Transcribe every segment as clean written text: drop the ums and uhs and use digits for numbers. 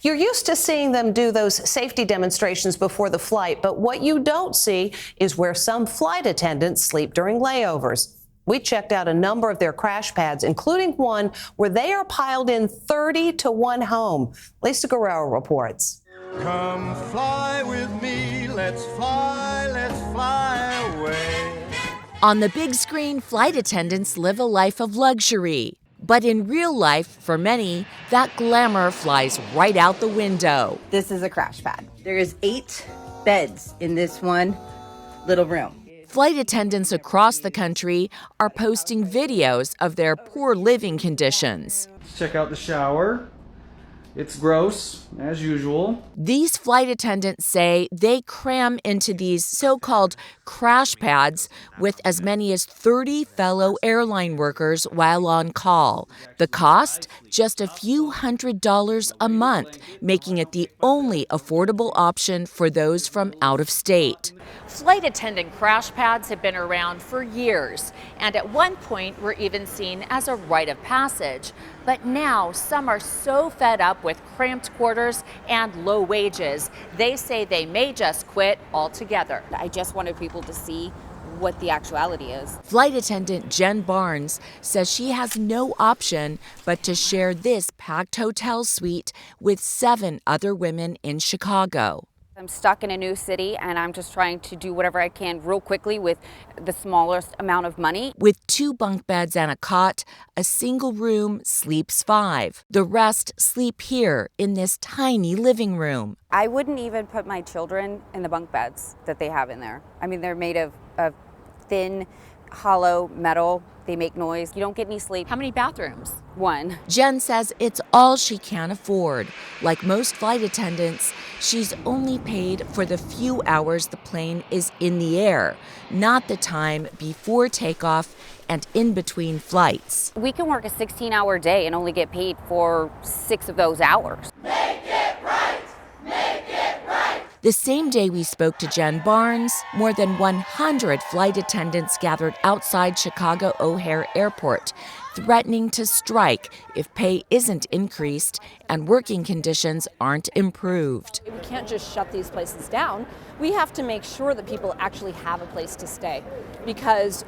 You're used to seeing them do those safety demonstrations before the flight, but what you don't see is where some flight attendants sleep during layovers. We checked out a number of their crash pads, including one where they are piled in 30 to 1 home. Lisa Guerrero reports. Come fly with me, let's fly away. On the big screen, flight attendants live a life of luxury. But in real life, for many, that glamour flies right out the window. This is a crash pad. There's 8 beds in this one little room. Flight attendants across the country are posting videos of their poor living conditions. Let's check out the shower. It's gross, as usual. These flight attendants say they cram into these so-called crash pads with as many as 30 fellow airline workers while on call. The cost? Just a few $100s a month, making it the only affordable option for those from out of state. Flight attendant crash pads have been around for years, and at one point were even seen as a rite of passage. But now some are so fed up with cramped quarters and low wages, they say they may just quit altogether. I just wanted people to see what the actuality is. Flight attendant Jen Barnes says she has no option but to share this packed hotel suite with 7 other women in Chicago. I'm stuck in a new city and I'm just trying to do whatever I can real quickly with the smallest amount of money. With 2 bunk beds and a cot, a single room sleeps 5. The rest sleep here in this tiny living room. I wouldn't even put my children in the bunk beds that they have in there. I mean, they're made of thin, hollow metal. They make noise. You don't get any sleep. How many bathrooms? 1. Jen says it's all she can afford. Like most flight attendants, she's only paid for the few hours the plane is in the air, not the time before takeoff and in between flights. We can work a 16-hour day and only get paid for 6 of those hours. Make it right! Make it right! The same day we spoke to Jen Barnes, more than 100 flight attendants gathered outside Chicago O'Hare Airport, threatening to strike if pay isn't increased and working conditions aren't improved. We can't just shut these places down. We have to make sure that people actually have a place to stay, because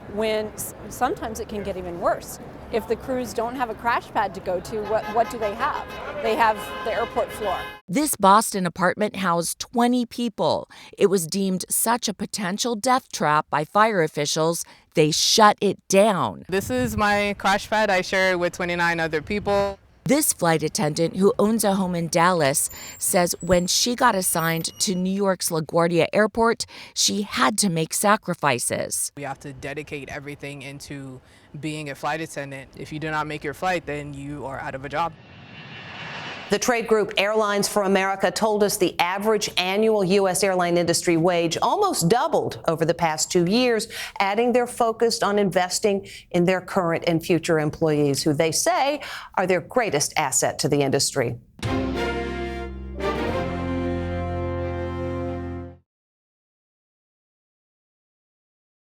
sometimes it can get even worse. If the crews don't have a crash pad to go to, what do they have? They have the airport floor. This Boston apartment housed 20 people. It was deemed such a potential death trap by fire officials, they shut it down. This is my crash pad. I share it with 29 other people. This flight attendant, who owns a home in Dallas, says when she got assigned to New York's LaGuardia Airport, she had to make sacrifices. We have to dedicate everything into being a flight attendant. If you do not make your flight, then you are out of a job. The trade group Airlines for America told us the average annual U.S. airline industry wage almost doubled over the past 2 years, adding they're focused on investing in their current and future employees, who they say are their greatest asset to the industry.